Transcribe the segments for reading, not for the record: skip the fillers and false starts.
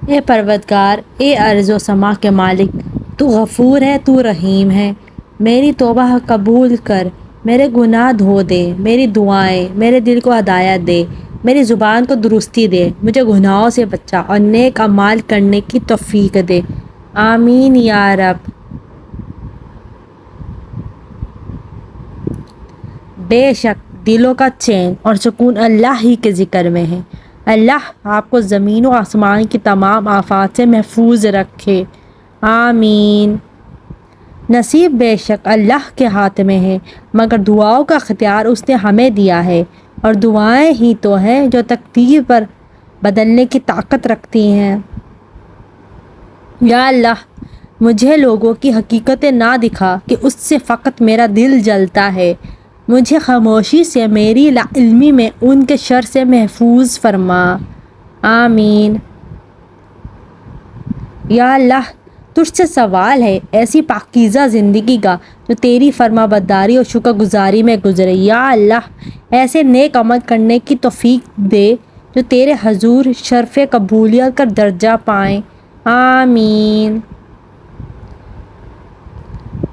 اے پروردگار، اے ارض و سما کے مالک، تو غفور ہے، تو رحیم ہے۔ میری توبہ قبول کر، میرے گناہ دھو دے، میری دعائیں، میرے دل کو ہدایت دے، میری زبان کو درستی دے، مجھے گناہوں سے بچا اور نیک اعمال کرنے کی توفیق دے۔ آمین یا رب۔ بے شک دلوں کا چین اور سکون اللہ ہی کے ذکر میں ہے۔ اللہ آپ کو زمین و آسمان کی تمام آفات سے محفوظ رکھے۔ آمین۔ نصیب بے شک اللہ کے ہاتھ میں ہے، مگر دعاؤں کا اختیار اس نے ہمیں دیا ہے، اور دعائیں ہی تو ہیں جو تقدیر پر بدلنے کی طاقت رکھتی ہیں۔ یا اللہ، مجھے لوگوں کی حقیقتیں نہ دکھا کہ اس سے فقط میرا دل جلتا ہے۔ مجھے خاموشی سے، میری لا علمی میں ان کے شر سے محفوظ فرما۔ آمین۔ یا اللہ، تجھ سے سوال ہے ایسی پاکیزہ زندگی کا جو تیری فرما برداری اور شکر گزاری میں گزرے۔ یا اللہ، ایسے نیک عمل کرنے کی توفیق دے جو تیرے حضور شرف قبولیت کا درجہ پائیں۔ آمین۔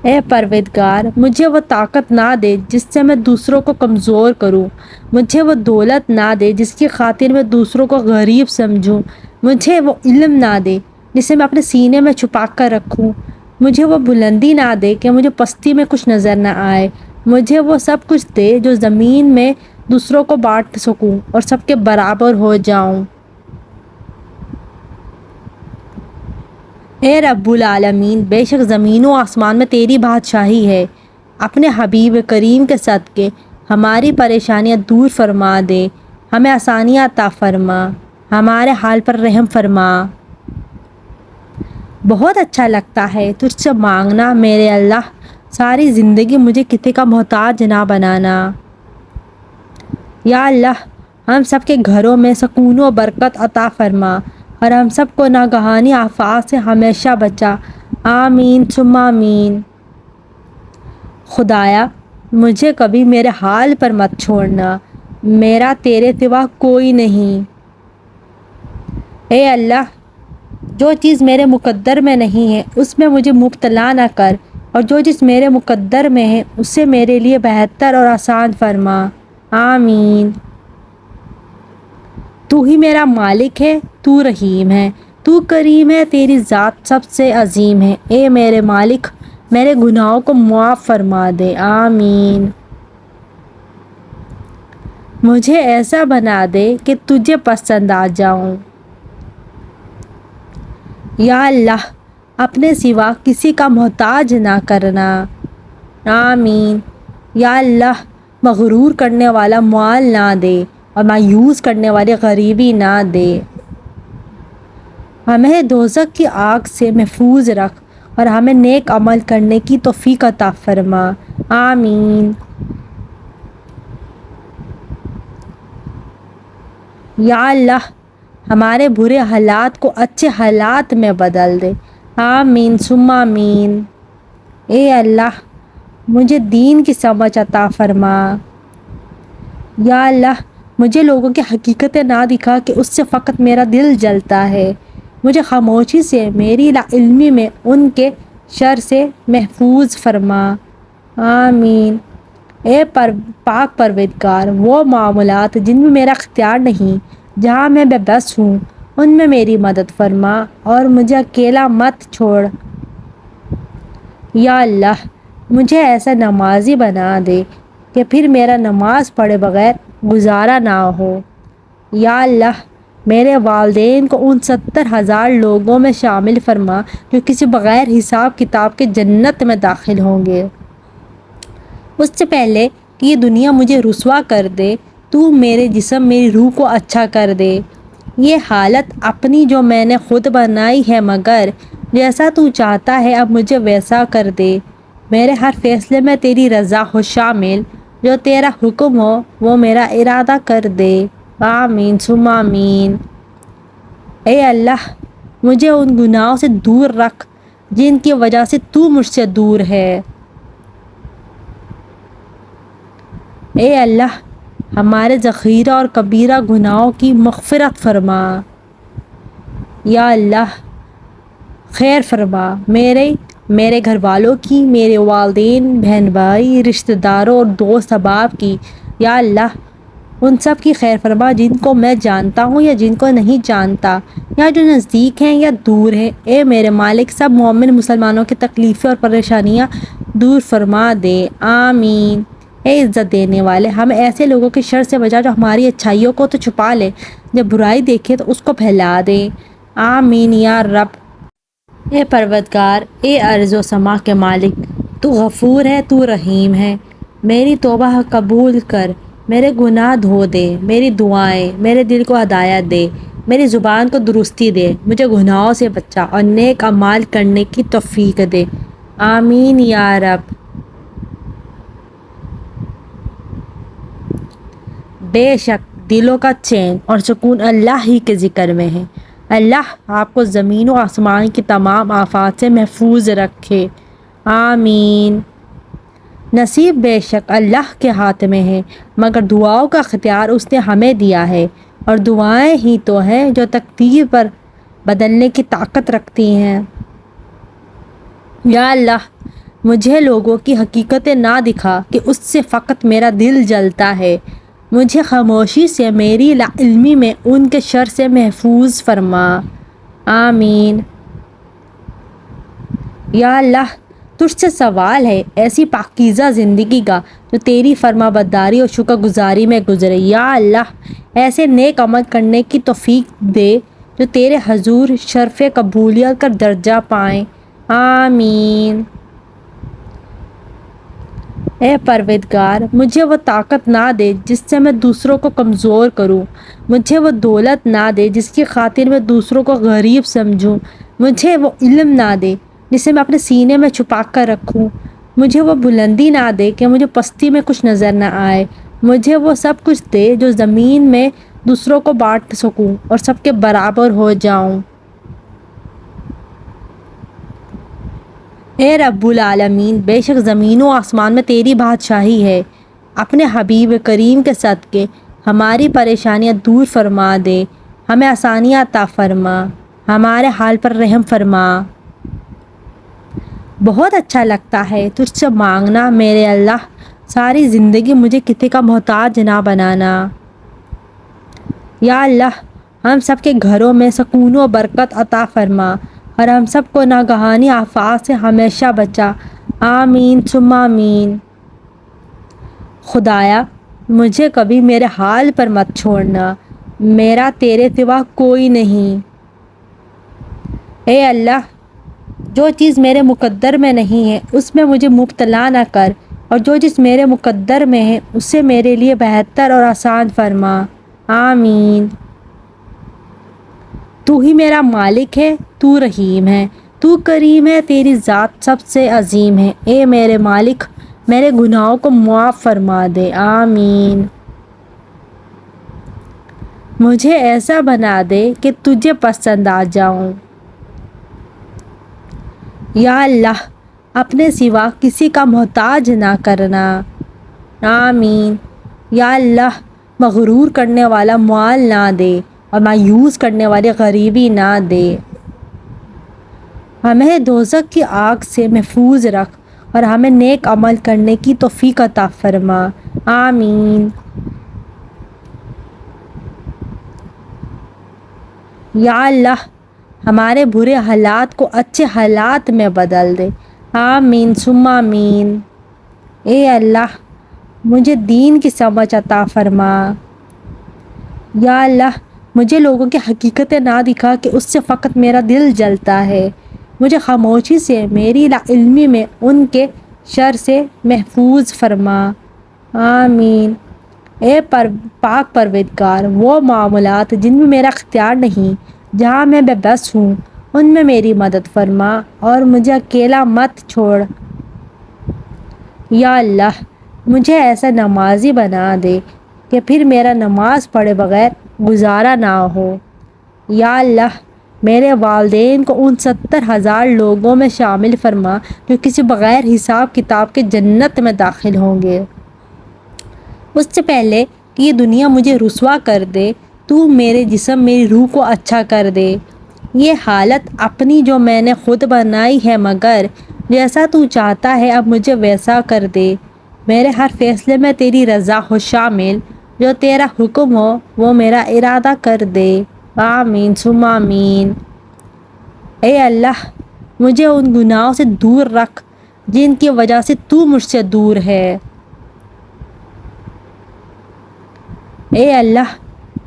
اے پروردگار، مجھے وہ طاقت نہ دے جس سے میں دوسروں کو کمزور کروں، مجھے وہ دولت نہ دے جس کی خاطر میں دوسروں کو غریب سمجھوں، مجھے وہ علم نہ دے جسے میں اپنے سینے میں چھپا کر رکھوں، مجھے وہ بلندی نہ دے کہ مجھے پستی میں کچھ نظر نہ آئے، مجھے وہ سب کچھ دے جو زمین میں دوسروں کو بانٹ سکوں اور سب کے برابر ہو جاؤں۔ اے رب العالمین، بے شک زمین و آسمان میں تیری بادشاہی ہے۔ اپنے حبیب کریم کے صدقے ہماری پریشانیاں دور فرما دے، ہمیں آسانیاں عطا فرما، ہمارے حال پر رحم فرما۔ بہت اچھا لگتا ہے تجھ سے مانگنا میرے اللہ، ساری زندگی مجھے کسی کا محتاج نہ بنانا۔ یا اللہ، ہم سب کے گھروں میں سکون و برکت عطا فرما، اور ہم سب کو ناگہانی آفات سے ہمیشہ بچا۔ آمین ثم آمین۔ خدایا، مجھے کبھی میرے حال پر مت چھوڑنا، میرا تیرے سوا کوئی نہیں۔ اے اللہ، جو چیز میرے مقدر میں نہیں ہے اس میں مجھے مبتلا نہ کر، اور جو چیز میرے مقدر میں ہے اسے میرے لیے بہتر اور آسان فرما۔ آمین۔ تو ہی میرا مالک ہے، تو رحیم ہے، تو کریم ہے، تیری ذات سب سے عظیم ہے۔ اے میرے مالک، میرے گناہوں کو معاف فرما دے۔ آمین۔ مجھے ایسا بنا دے کہ تجھے پسند آ جاؤں۔ یا اللہ، اپنے سوا کسی کا محتاج نہ کرنا۔ آمین۔ یا اللہ، مغرور کرنے والا مال نہ دے، اور مایوس کرنے والی غریبی نہ دے۔ ہمیں دوزخ کی آگ سے محفوظ رکھ، اور ہمیں نیک عمل کرنے کی توفیق عطا فرما۔ آمین۔ یا اللہ، ہمارے برے حالات کو اچھے حالات میں بدل دے۔ آمین ثم آمین۔ اے اللہ، مجھے دین کی سمجھ عطا فرما۔ یا اللہ، مجھے لوگوں کی حقیقتیں نہ دکھا کہ اس سے فقط میرا دل جلتا ہے، مجھے خاموشی سے، میری لا علمی میں ان کے شر سے محفوظ فرما۔ آمین۔ اے پاک پروردگار، وہ معاملات جن میں میرا اختیار نہیں، جہاں میں بے بس ہوں، ان میں میری مدد فرما اور مجھے اکیلا مت چھوڑ۔ یا اللہ، مجھے ایسا نمازی بنا دے کہ پھر میرا نماز پڑھے بغیر گزارا نہ ہو۔ یا اللہ، میرے والدین کو ان 70,000 لوگوں میں شامل فرما جو کسی بغیر حساب کتاب کے جنت میں داخل ہوں گے۔ اس سے پہلے کہ یہ دنیا مجھے رسوا کر دے، تو میرے جسم، میری روح کو اچھا کر دے۔ یہ حالت اپنی جو میں نے خود بنائی ہے، مگر جیسا تو چاہتا ہے اب مجھے ویسا کر دے۔ میرے ہر فیصلے میں تیری رضا ہو شامل، جو تیرا حکم ہو وہ میرا ارادہ کر دے۔ آمین ثم آمین۔ اے اللہ، مجھے ان گناہوں سے دور رکھ جن کی وجہ سے تو مجھ سے دور ہے۔ اے اللہ، ہمارے ذخیرہ اور کبیرہ گناہوں کی مغفرت فرما۔ یا اللہ خیر فرما میرے گھر والوں کی، میرے والدین، بہن بھائی، رشتہ داروں اور دوست احباب کی۔ یا اللہ ان سب کی خیر فرما جن کو میں جانتا ہوں یا جن کو نہیں جانتا، یا جو نزدیک ہیں یا دور ہیں۔ اے میرے مالک سب مومن مسلمانوں کی تکلیفیں اور پریشانیاں دور فرما دے، آمین۔ اے عزت دینے والے ہمیں ایسے لوگوں کی شر سے بچا جو ہماری اچھائیوں کو تو چھپا لے، جب برائی دیکھے تو اس کو پھیلا دے، آمین یا رب۔ اے پروردگار، اے ارض و سما کے مالک، تو غفور ہے، تو رحیم ہے، میری توبہ قبول کر، میرے گناہ دھو دے، میری دعائیں، میرے دل کو ہدایت دے، میری زبان کو درستی دے، مجھے گناہوں سے بچا اور نیک اعمال کرنے کی توفیق دے، آمین یا رب۔ بے شک دلوں کا چین اور سکون اللہ ہی کے ذکر میں ہے۔ اللہ آپ کو زمین و آسمان کی تمام آفات سے محفوظ رکھے، آمین۔ نصیب بے شک اللہ کے ہاتھ میں ہے، مگر دعاؤں کا اختیار اس نے ہمیں دیا ہے، اور دعائیں ہی تو ہیں جو تقدیر پر بدلنے کی طاقت رکھتی ہیں۔ یا اللہ مجھے لوگوں کی حقیقتیں نہ دکھا کہ اس سے فقط میرا دل جلتا ہے، مجھے خاموشی سے میری لا علمی میں ان کے شر سے محفوظ فرما، آمین۔ یا اللہ تجھ سے سوال ہے ایسی پاکیزہ زندگی کا جو تیری فرما برداری اور شکر گزاری میں گزرے۔ یا اللہ ایسے نیک عمل کرنے کی توفیق دے جو تیرے حضور شرف قبولیت کا درجہ پائیں، آمین۔ اے پروردگار مجھے وہ طاقت نہ دے جس سے میں دوسروں کو کمزور کروں، مجھے وہ دولت نہ دے جس کی خاطر میں دوسروں کو غریب سمجھوں، مجھے وہ علم نہ دے جسے میں اپنے سینے میں چھپا کر رکھوں، مجھے وہ بلندی نہ دے کہ مجھے پستی میں کچھ نظر نہ آئے، مجھے وہ سب کچھ دے جو زمین میں دوسروں کو بانٹ سکوں اور سب کے برابر ہو جاؤں۔ اے رب العالمین بے شک زمین و آسمان میں تیری بادشاہی ہے، اپنے حبیب کریم کے صدقے ہماری پریشانیاں دور فرما دے، ہمیں آسانیاں عطا فرما، ہمارے حال پر رحم فرما۔ بہت اچھا لگتا ہے تجھ سے مانگنا میرے اللہ، ساری زندگی مجھے کسی کا محتاج نہ بنانا۔ یا اللہ ہم سب کے گھروں میں سکون و برکت عطا فرما، اور ہم سب کو ناگہانی آفات سے ہمیشہ بچا، آمین ثم آمین۔ خدایا مجھے کبھی میرے حال پر مت چھوڑنا، میرا تیرے سوا کوئی نہیں۔ اے اللہ جو چیز میرے مقدر میں نہیں ہے اس میں مجھے مبتلا نہ کر، اور جو چیز میرے مقدر میں ہے اسے میرے لیے بہتر اور آسان فرما، آمین۔ تو ہی میرا مالک ہے، تو رحیم ہے، تو کریم ہے، تیری ذات سب سے عظیم ہے۔ اے میرے مالک میرے گناہوں کو معاف فرما دے، آمین۔ مجھے ایسا بنا دے کہ تجھے پسند آ جاؤں۔ یا اللہ اپنے سوا کسی کا محتاج نہ کرنا، آمین۔ یا اللہ مغرور کرنے والا مال نہ دے اور مایوس کرنے والی غریبی نہ دے، ہمیں دوزخ کی آگ سے محفوظ رکھ اور ہمیں نیک عمل کرنے کی توفیق عطا فرما، آمین۔ یا اللہ ہمارے برے حالات کو اچھے حالات میں بدل دے، آمین ثم آمین۔ اے اللہ مجھے دین کی سمجھ عطا فرما۔ یا اللہ مجھے لوگوں کی حقیقتیں نہ دکھا کہ اس سے فقط میرا دل جلتا ہے، مجھے خاموشی سے میری لا علمی میں ان کے شر سے محفوظ فرما، آمین۔ اے پاک پروردگار وہ معاملات جن میں میرا اختیار نہیں، جہاں میں بے بس ہوں ان میں میری مدد فرما اور مجھے اکیلا مت چھوڑ۔ یا اللہ مجھے ایسا نمازی بنا دے کہ پھر میرا نماز پڑھے بغیر گزارا نہ ہو۔ یا اللہ میرے والدین کو ان 70,000 لوگوں میں شامل فرما جو کسی بغیر حساب کتاب کے جنت میں داخل ہوں گے۔ اس سے پہلے کہ یہ دنیا مجھے رسوا کر دے، تو میرے جسم میری روح کو اچھا کر دے، یہ حالت اپنی جو میں نے خود بنائی ہے، مگر جیسا تو چاہتا ہے اب مجھے ویسا کر دے۔ میرے ہر فیصلے میں تیری رضا ہو شامل، جو تیرا حکم ہو وہ میرا ارادہ کر دے۔ آمین ثم آمین۔ اے اللہ، مجھے ان گناہوں سے دور رکھ جن کی وجہ سے تو مجھ سے دور ہے۔ اے اللہ،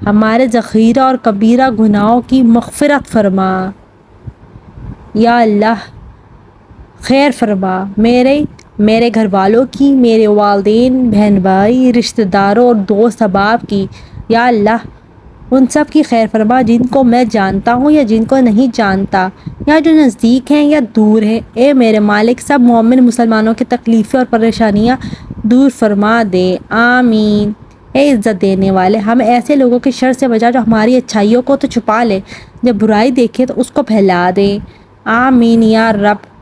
ہمارے ذخیرہ اور کبیرہ گناہوں کی مغفرت فرما۔ یا اللہ، خیر فرما میرے گھر والوں کی، میرے والدین، بہن بھائی، رشتہ داروں اور دوست احباب کی۔ یا اللہ، ان سب کی خیر فرما جن کو میں جانتا ہوں یا جن کو نہیں جانتا، یا جو نزدیک ہیں یا دور ہیں۔ اے میرے مالک، سب مومن مسلمانوں کی تکلیفیں اور پریشانیاں دور فرما دے۔ آمین۔ اے عزت دینے والے، ہمیں ایسے لوگوں کے شر سے بچا جو ہماری اچھائیوں کو تو چھپا لے، جب برائی دیکھے تو اس کو پھیلا دے۔ آمین یا رب۔